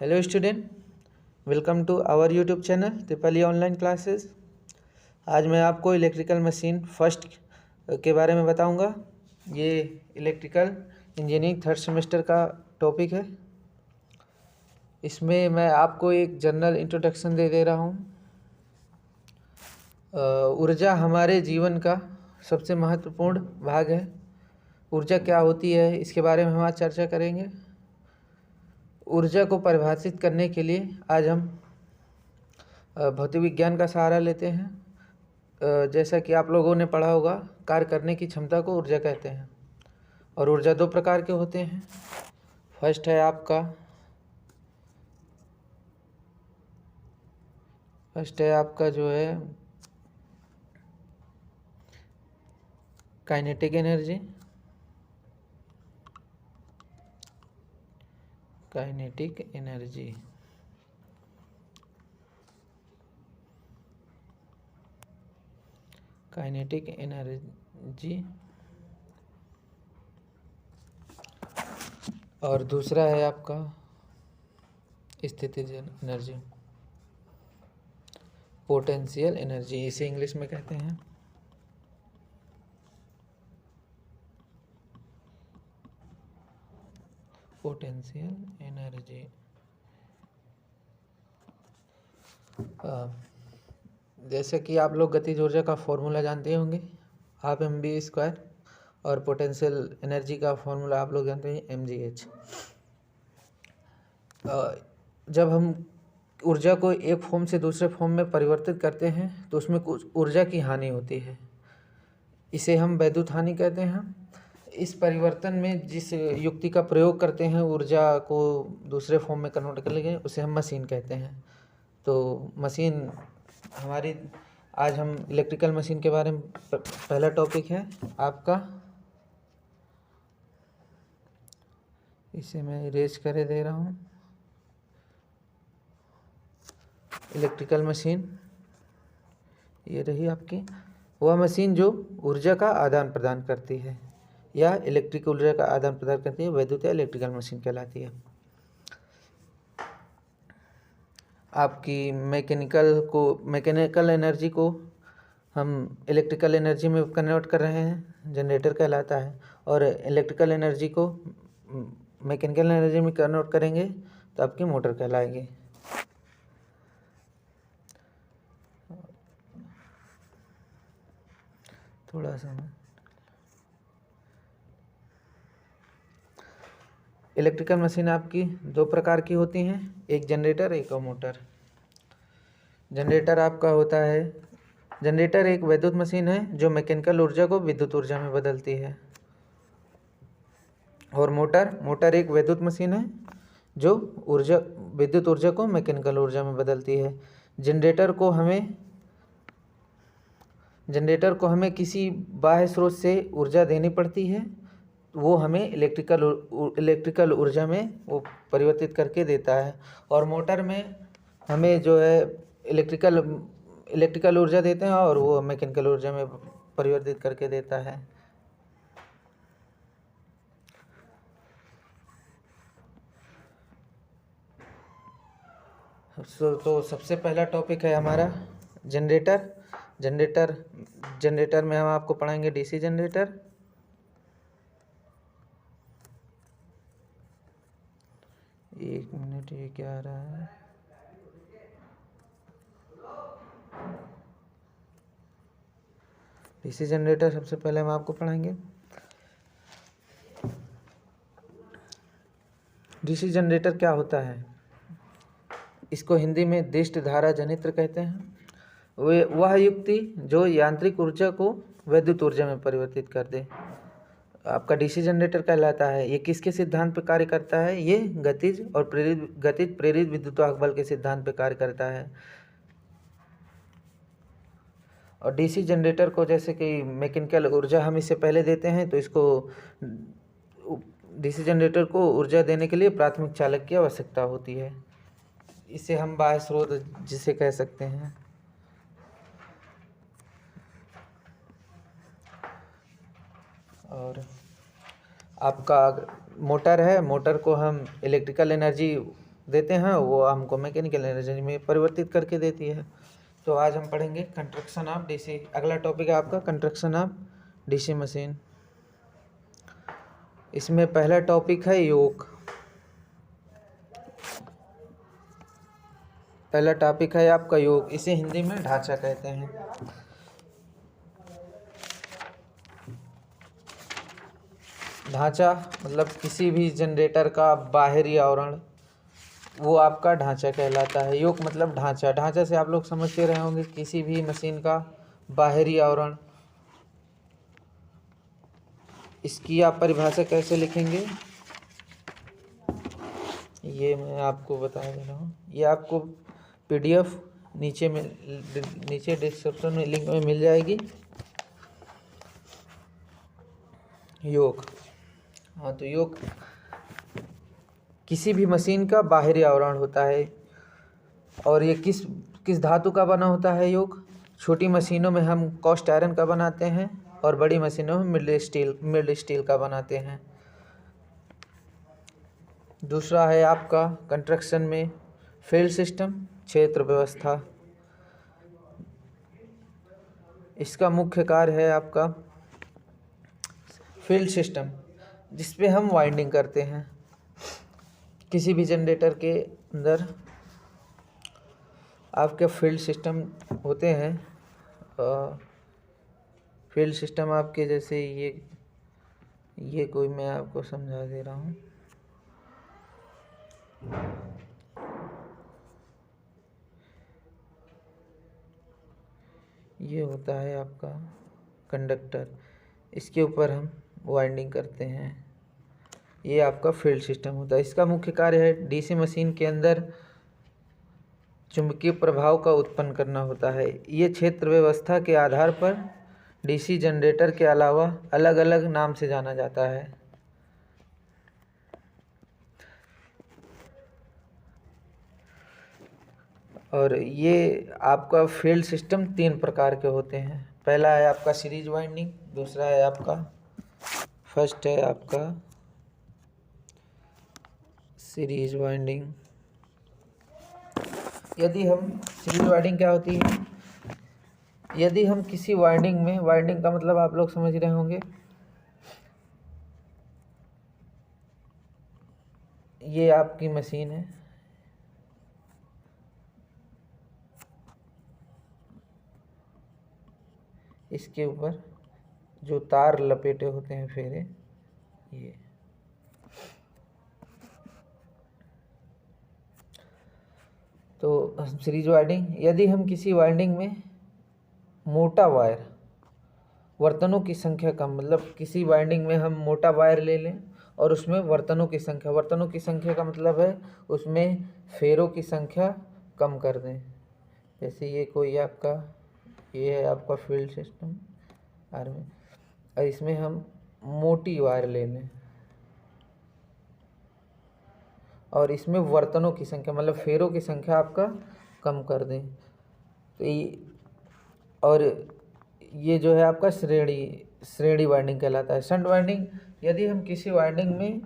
Hello student, welcome to our YouTube channel triple E online classes. आज मैं आपको electrical machine first के बारे में बताऊंगा। ये इलेक्ट्रिकल इंजीनियरिंग थर्ड सेमेस्टर का टॉपिक है। इसमें मैं आपको एक जनरल इंट्रोडक्शन दे रहा हूँ। ऊर्जा हमारे जीवन का सबसे महत्वपूर्ण भाग है। ऊर्जा क्या होती है इसके बारे में हम आज चर्चा करेंगे। ऊर्जा को परिभाषित करने के लिए आज हम भौतिक विज्ञान का सहारा लेते हैं। जैसा कि आप लोगों ने पढ़ा होगा, कार्य करने की क्षमता को ऊर्जा कहते हैं। और ऊर्जा दो प्रकार के होते हैं। फर्स्ट है आपका जो है काइनेटिक एनर्जी। और दूसरा है आपका स्थितिज एनर्जी, पोटेंशियल एनर्जी, इसे इंग्लिश में कहते हैं। Potential energy. जैसे कि आप लोग गतिज ऊर्जा का फॉर्मूला जानते होंगे, हाफ mv², और पोटेंशियल एनर्जी का फॉर्मूला आप लोग जानते हैं mgh। जब हम ऊर्जा को एक फॉर्म से दूसरे फॉर्म में परिवर्तित करते हैं तो उसमें कुछ ऊर्जा की हानि होती है। इसे हम वैद्युत हानि कहते हैं। इस परिवर्तन में जिस युक्ति का प्रयोग करते हैं ऊर्जा को दूसरे फॉर्म में कन्वर्ट करने के लिए, उसे हम मशीन कहते हैं। तो मशीन हमारी, आज हम इलेक्ट्रिकल मशीन के बारे में पहला टॉपिक है आपका। इसे मैं इरेज करे दे रहा हूँ। इलेक्ट्रिकल मशीन ये रही आपकी, वह मशीन जो ऊर्जा का आदान प्रदान करती है या इलेक्ट्रिक ऊर्जा का आदान प्रदान करती है, वैद्युत या इलेक्ट्रिकल मशीन कहलाती है। आपकी मैकेनिकल एनर्जी को हम इलेक्ट्रिकल एनर्जी में कन्वर्ट कर रहे हैं, जनरेटर कहलाता है। और इलेक्ट्रिकल एनर्जी को मैकेनिकल एनर्जी में कन्वर्ट करेंगे तो आपकी मोटर कहलाएगी। थोड़ा सा इलेक्ट्रिकल मशीन आपकी दो प्रकार की होती हैं, एक जनरेटर, एक मोटर। जनरेटर आपका होता है, जनरेटर एक वैद्युत मशीन है जो मैकेनिकल ऊर्जा को विद्युत ऊर्जा में बदलती है। और मोटर एक वैद्युत मशीन है जो विद्युत ऊर्जा को मैकेनिकल ऊर्जा में बदलती है। जनरेटर को हमें किसी बाह्य स्रोत से ऊर्जा देनी पड़ती है, वो हमें इलेक्ट्रिकल ऊर्जा में वो परिवर्तित करके देता है। और मोटर में हमें जो है इलेक्ट्रिकल ऊर्जा देते हैं और वो मैकेनिकल ऊर्जा में परिवर्तित करके देता है। तो सबसे पहला टॉपिक है हमारा जनरेटर। जनरेटर में हम आपको पढ़ाएंगे डीसी जनरेटर। एक मिनट, ये क्या आ रहा है? डीसी जनरेटर सबसे पहले हम आपको पढ़ाएंगे। डीसी जनरेटर क्या होता है? इसको हिंदी में दृष्ट धारा जनित्र कहते हैं। वह युक्ति जो यांत्रिक ऊर्जा को वैद्युत ऊर्जा में परिवर्तित कर दे, आपका डीसी जनरेटर कहलाता है। ये किसके सिद्धांत पर कार्य करता है? ये गतिज प्रेरित विद्युत बल के सिद्धांत पर कार्य करता है। और डीसी जनरेटर को, जैसे कि मैकेनिकल ऊर्जा हम इससे पहले देते हैं, तो इसको डीसी जनरेटर को ऊर्जा देने के लिए प्राथमिक चालक की आवश्यकता होती है। इसे हम बाह्य स्रोत जिसे कह सकते हैं। और आपका मोटर है, मोटर को हम इलेक्ट्रिकल एनर्जी देते हैं वो हमको मैकेनिकल एनर्जी में परिवर्तित करके देती है। तो आज हम पढ़ेंगे कंस्ट्रक्शन ऑफ डीसी। अगला टॉपिक है आपका कंस्ट्रक्शन ऑफ डीसी मशीन। इसमें पहला टॉपिक है योक। पहला टॉपिक है आपका योक, इसे हिंदी में ढांचा कहते हैं। ढांचा मतलब किसी भी जनरेटर का बाहरी आवरण, वो आपका ढांचा कहलाता है। योक मतलब ढांचा। ढांचा से आप लोग समझते रहे होंगे किसी भी मशीन का बाहरी आवरण। इसकी आप परिभाषा कैसे लिखेंगे ये मैं आपको बता दे रहा हूँ। ये आपको पीडीएफ नीचे डिस्क्रिप्शन में लिंक में मिल जाएगी। योक, हाँ तो योक किसी भी मशीन का बाहरी आवरण होता है। और ये किस धातु का बना होता है योक? छोटी मशीनों में हम कास्ट आयरन का बनाते हैं और बड़ी मशीनों में मिल्ड स्टील का बनाते हैं। दूसरा है आपका कंस्ट्रक्शन में फील्ड सिस्टम, क्षेत्र व्यवस्था। इसका मुख्य कार्य है आपका फील्ड सिस्टम, जिसपे हम वाइंडिंग करते हैं। किसी भी जनरेटर के अंदर आपके फील्ड सिस्टम होते हैं। फील्ड सिस्टम आपके जैसे ये कोई मैं आपको समझा दे रहा हूँ। ये होता है आपका कंडक्टर, इसके ऊपर हम वाइंडिंग करते हैं। ये आपका फील्ड सिस्टम होता है। इसका मुख्य कार्य है डीसी मशीन के अंदर चुंबकीय प्रभाव का उत्पन्न करना होता है। ये क्षेत्र व्यवस्था के आधार पर डीसी जनरेटर के अलावा अलग अलग नाम से जाना जाता है। और ये आपका फील्ड सिस्टम 3 प्रकार के होते हैं। पहला है आपका सीरीज वाइंडिंग, दूसरा है आपका फर्स्ट है आपका सीरीज वाइंडिंग। यदि हम सीरीज वाइंडिंग क्या होती है? यदि हम किसी वाइंडिंग में, वाइंडिंग का मतलब आप लोग समझ रहे होंगे, ये आपकी मशीन है, इसके ऊपर जो तार लपेटे होते हैं फेरे, ये तो सीरीज वाइंडिंग। यदि हम किसी वाइंडिंग में मोटा वायर, वर्तनों की संख्या कम, मतलब किसी वाइंडिंग में हम मोटा वायर ले लें और उसमें वर्तनों की संख्या का मतलब है उसमें फेरों की संख्या कम कर दें। जैसे ये है आपका फील्ड सिस्टम आर्मी, और इसमें हम मोटी वायर ले लें और इसमें वर्तनों की संख्या मतलब फेरों की संख्या आपका कम कर दें। और ये जो है आपका श्रेणी वाइंडिंग कहलाता है। शंट वाइंडिंग, यदि हम किसी वाइंडिंग में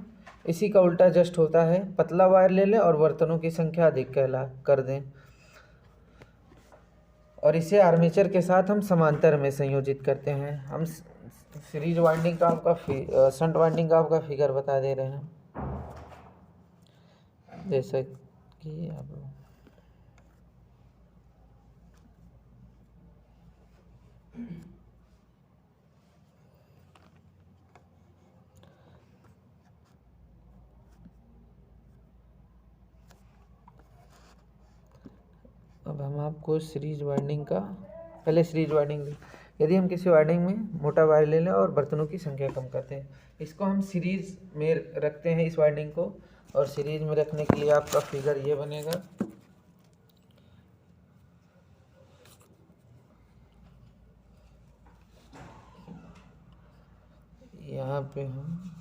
इसी का उल्टा जस्ट होता है, पतला वायर ले लें और वर्तनों की संख्या अधिक कर दें और इसे आर्मेचर के साथ हम समांतर में संयोजित करते हैं। हम सीरीज वाइंडिंग का आपका शंट वाइंडिंग का आपका फिगर बता दे रहे हैं। जैसा कि अब हम आपको सीरीज वाइंडिंग का पहले सीरीज वाइंडिंग, यदि हम किसी वाइंडिंग में मोटा वायर ले लें और बर्तनों की संख्या कम करते हैं, इसको हम सीरीज में रखते हैं इस वाइंडिंग को। और सीरीज में रखने के लिए आपका फिगर ये बनेगा। यहाँ पे हम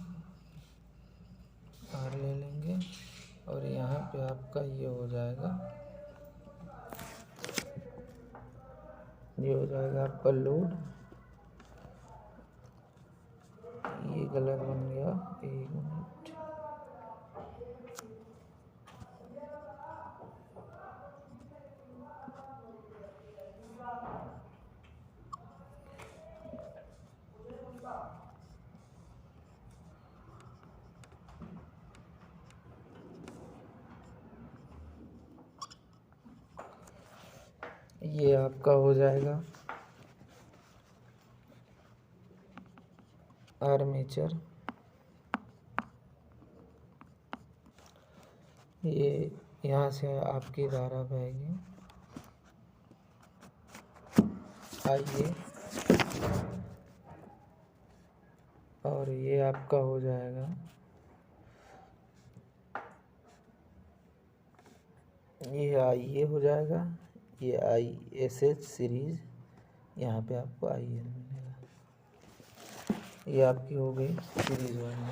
तार ले लेंगे और यहाँ पे आपका ये हो जाएगा, ये हो जाएगा आपका लोड। ये गलत बन गया, 1 मिनट। ये आपका हो जाएगा आर्मेचर। ये यहाँ से आपकी धारा बहेगी आइए, और ये आपका हो जाएगा ये हो जाएगा ये ISH सीरीज, यहाँ पे आपको IL मिलेगा। ये आपकी हो गई सीरीज वाइंडिंग।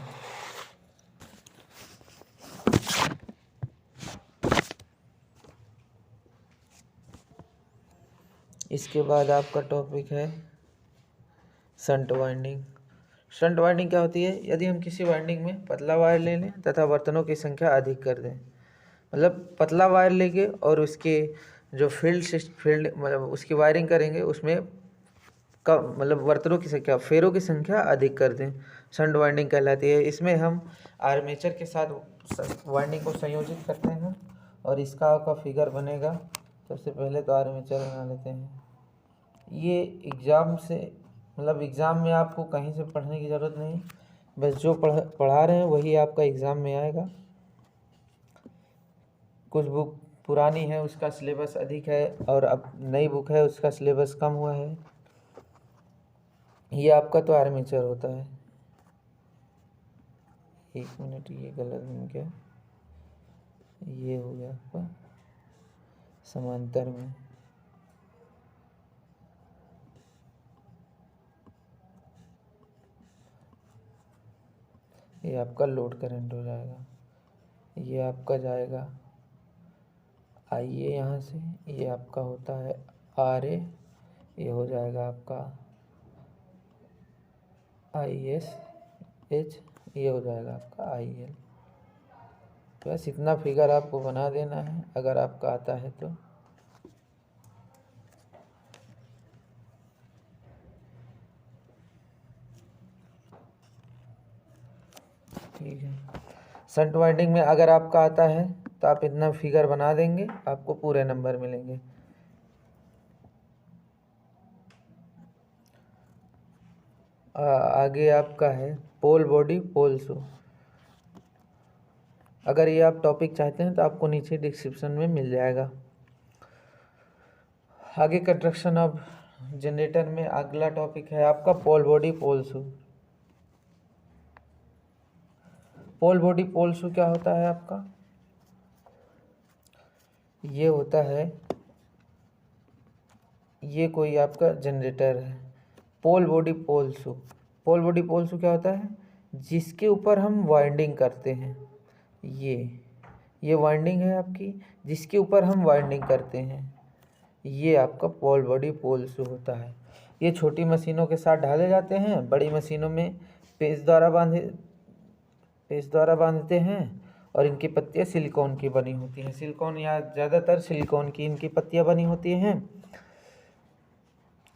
इसके बाद आपका टॉपिक है शंट वाइंडिंग। शंट वाइंडिंग क्या होती है? यदि हम किसी वाइंडिंग में पतला वायर ले लें तथा बर्तनों की संख्या अधिक कर दें, मतलब पतला वायर लेके और उसके जो फील्ड मतलब उसकी वायरिंग करेंगे, उसमें मतलब बर्तनों की संख्या, फेरों की संख्या अधिक कर दें, शंट वाइंडिंग कहलाती है। इसमें हम आर्मेचर के साथ वाइंडिंग को संयोजित करते हैं और इसका आपका फिगर बनेगा। सबसे पहले तो आर्मेचर बना लेते हैं। ये एग्ज़ाम से मतलब एग्ज़ाम में आपको कहीं से पढ़ने की ज़रूरत नहीं, बस जो पढ़ा रहे हैं वही आपका एग्ज़ाम में आएगा। कुछ बुक पुरानी है उसका सिलेबस अधिक है और अब नई बुक है उसका सिलेबस कम हुआ है। ये आपका तो आर्मेचर होता है। एक मिनट, ये गलत बन गया, ये हो गया आपका समांतर में। ये आपका लोड करंट हो जाएगा। ये आपका जाएगा आइए यहाँ से, ये आपका होता है RA, ये हो जाएगा आपका ISH, ये हो जाएगा आपका IL। बस इतना फिगर आपको बना देना है अगर आपका आता है तो। ठीक है, शंट वाइंडिंग में अगर आपका आता है तो आप इतना फिगर बना देंगे, आपको पूरे नंबर मिलेंगे। आगे आपका है पोल बॉडी पोल शू। अगर ये आप टॉपिक चाहते हैं तो आपको नीचे डिस्क्रिप्शन में मिल जाएगा। आगे कंस्ट्रक्शन ऑफ जनरेटर में अगला टॉपिक है आपका पोल बॉडी पोल शू। पोल बॉडी पोल शू क्या होता है आपका? ये होता है, ये कोई आपका जनरेटर है, पोल बॉडी पोल शू। पोल बॉडी पोल शू क्या होता है? जिसके ऊपर हम वाइंडिंग करते हैं। ये वाइंडिंग है आपकी, जिसके ऊपर हम वाइंडिंग करते हैं, ये आपका पोल बॉडी पोल शू होता है। ये छोटी मशीनों के साथ ढाले जाते हैं, बड़ी मशीनों में पेच द्वारा बांधते हैं और इनकी पत्तियां सिलिकॉन की बनी होती हैं। सिलिकॉन या ज़्यादातर सिलिकॉन की इनकी पत्तियां बनी होती हैं।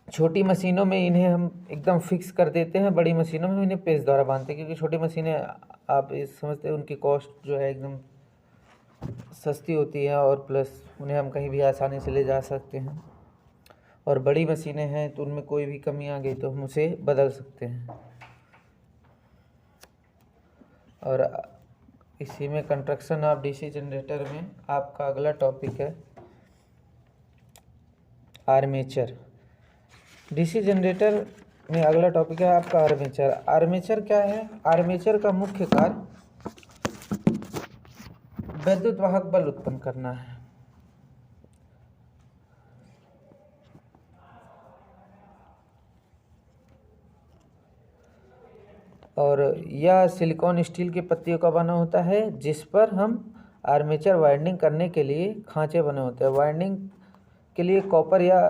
छोटी मशीनों में इन्हें हम एकदम फिक्स कर देते हैं, बड़ी मशीनों में इन्हें पेच द्वारा बांधते हैं, क्योंकि छोटी मशीनें आप समझते हैं उनकी कॉस्ट जो है एकदम सस्ती होती है और प्लस उन्हें हम कहीं भी आसानी से ले जा सकते हैं। और बड़ी मशीनें हैं तो उनमें कोई भी कमी आ गई तो हम उसे बदल सकते हैं। और इसी में कंस्ट्रक्शन ऑफ DC जनरेटर में आपका अगला टॉपिक है आर्मेचर। DC जनरेटर में अगला टॉपिक है आपका आर्मेचर। आर्मेचर क्या है? आर्मेचर का मुख्य कार्य विद्युत वाहक बल उत्पन्न करना है। और यह सिलिकॉन स्टील की पत्तियों का बना होता है, जिस पर हम आर्मेचर वाइंडिंग करने के लिए खांचे बने होते हैं। वाइंडिंग के लिए कॉपर या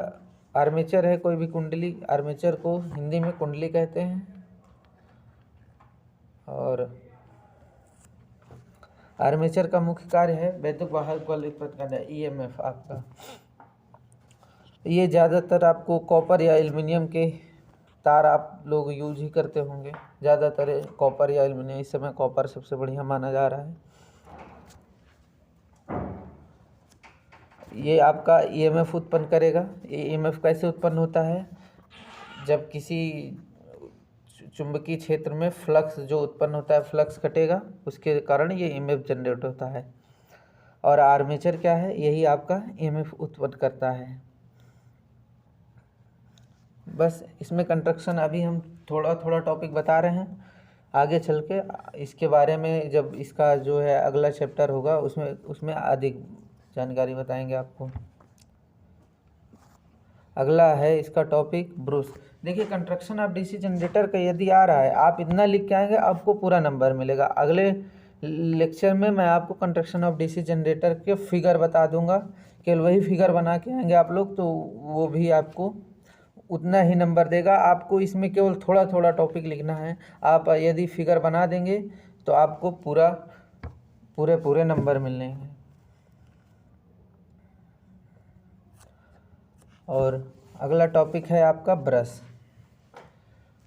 आर्मेचर है कोई भी कुंडली, आर्मेचर को हिंदी में कुंडली कहते हैं। और आर्मेचर का मुख्य कार्य है विद्युत वाहक बल उत्पन्न करना, EMF आपका। ये ज़्यादातर आपको कॉपर या एल्युमिनियम के तार आप लोग यूज ही करते होंगे, ज़्यादातर कॉपर या एल्युमिनियम। इस समय कॉपर सबसे बढ़िया माना जा रहा है। ये आपका ईएमएफ उत्पन्न करेगा। ये ईएमएफ कैसे उत्पन्न होता है? जब किसी चुंबकीय क्षेत्र में फ्लक्स जो उत्पन्न होता है, फ्लक्स कटेगा, उसके कारण ये ईएमएफ जनरेट होता है। और आर्मेचर क्या है? यही आपका ईएमएफ उत्पन्न करता है। बस इसमें कंस्ट्रक्शन अभी हम थोड़ा थोड़ा टॉपिक बता रहे हैं। आगे चल के इसके बारे में जब इसका जो है अगला चैप्टर होगा उसमें अधिक जानकारी बताएंगे आपको। अगला है इसका टॉपिक ब्रूस। देखिए कंस्ट्रक्शन ऑफ डीसी जनरेटर का यदि आ रहा है, आप इतना लिख के आएंगे आपको पूरा नंबर मिलेगा। अगले लेक्चर में मैं आपको कंस्ट्रक्शन ऑफ डीसी जनरेटर के फिगर बता दूंगा। केवल वही फिगर बना के आएंगे आप लोग तो वो भी आपको उतना ही नंबर देगा। आपको इसमें केवल थोड़ा थोड़ा टॉपिक लिखना है। आप यदि फिगर बना देंगे तो आपको पूरे नंबर मिलने हैं। और अगला टॉपिक है आपका ब्रश।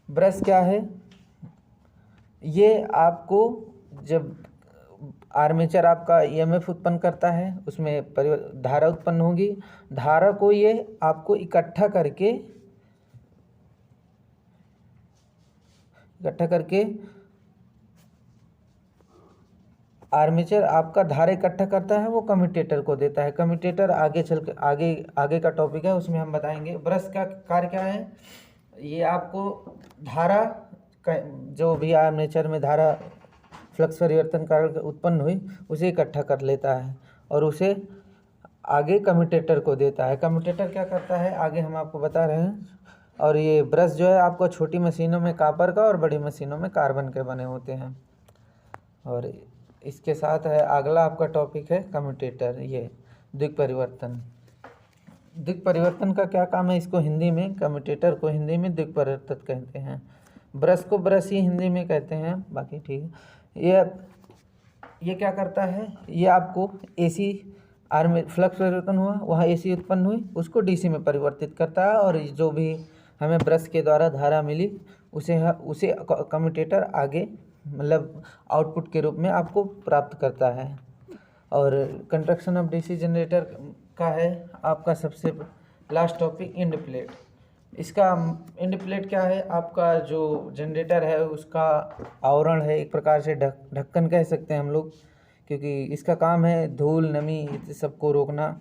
ब्रश क्या है? ये आपको जब आर्मेचर आपका ईएमएफ उत्पन्न करता है, उसमें धारा उत्पन्न होगी। धारा को ये आपको इकट्ठा करके आर्मेचर आपका धारा इकट्ठा करता है, वो कम्यूटेटर को देता है। कम्यूटेटर आगे चल के आगे का टॉपिक है, उसमें हम बताएंगे। ब्रश का कार्य क्या है? ये आपको धारा जो भी आर्मेचर में धारा फ्लक्स परिवर्तन कारण उत्पन्न हुई उसे इकट्ठा कर लेता है और उसे आगे कम्यूटेटर को देता है। कम्यूटेटर क्या करता है आगे हम आपको बता रहे हैं। और ये ब्रश जो है आपको छोटी मशीनों में कॉपर का और बड़ी मशीनों में कार्बन के बने होते हैं। और इसके साथ है अगला आपका टॉपिक है कम्यूटेटर। ये दिक् परिवर्तन। दिक् परिवर्तन का क्या काम है? इसको हिंदी में, कम्यूटेटर को हिंदी में दिक् परिवर्तन कहते हैं। ब्रश को ब्रश ही हिंदी में कहते हैं, बाकी ठीक है। ये क्या करता है? ये आपको एसी फ्लक्स परिवर्तन हुआ, वहाँ एसी उत्पन्न हुई, उसको डीसी में परिवर्तित करता है। और जो भी हमें ब्रश के द्वारा धारा मिली उसे कम्यूटेटर आगे मतलब आउटपुट के रूप में आपको प्राप्त करता है। और कंस्ट्रक्शन ऑफ डीसी जनरेटर का है आपका सबसे लास्ट टॉपिक एंड प्लेट। इसका एंड प्लेट क्या है? आपका जो जनरेटर है उसका आवरण है, एक प्रकार से ढक्कन कह सकते हैं हम लोग, क्योंकि इसका काम है धूल नमी सबको रोकना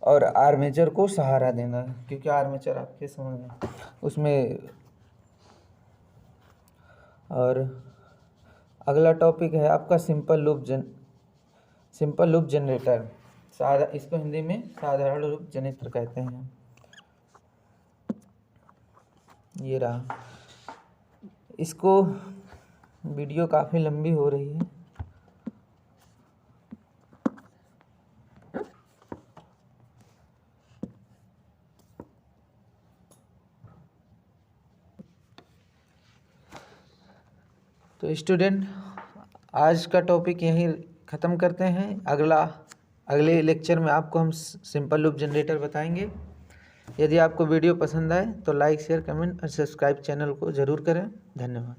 और आर्मेचर को सहारा देना, क्योंकि आर्मेचर आपके समझ में उसमें। और अगला टॉपिक है आपका सिंपल लूप जनरेटर। इसको हिंदी में साधारण लूप जनरेटर कहते हैं। ये रहा। इसको वीडियो काफ़ी लंबी हो रही है। तो स्टूडेंट आज का टॉपिक यहीं ख़त्म करते हैं। अगले लेक्चर में आपको हम सिंपल लूप जनरेटर बताएंगे। यदि आपको वीडियो पसंद आए तो लाइक शेयर कमेंट और सब्सक्राइब चैनल को ज़रूर करें। धन्यवाद।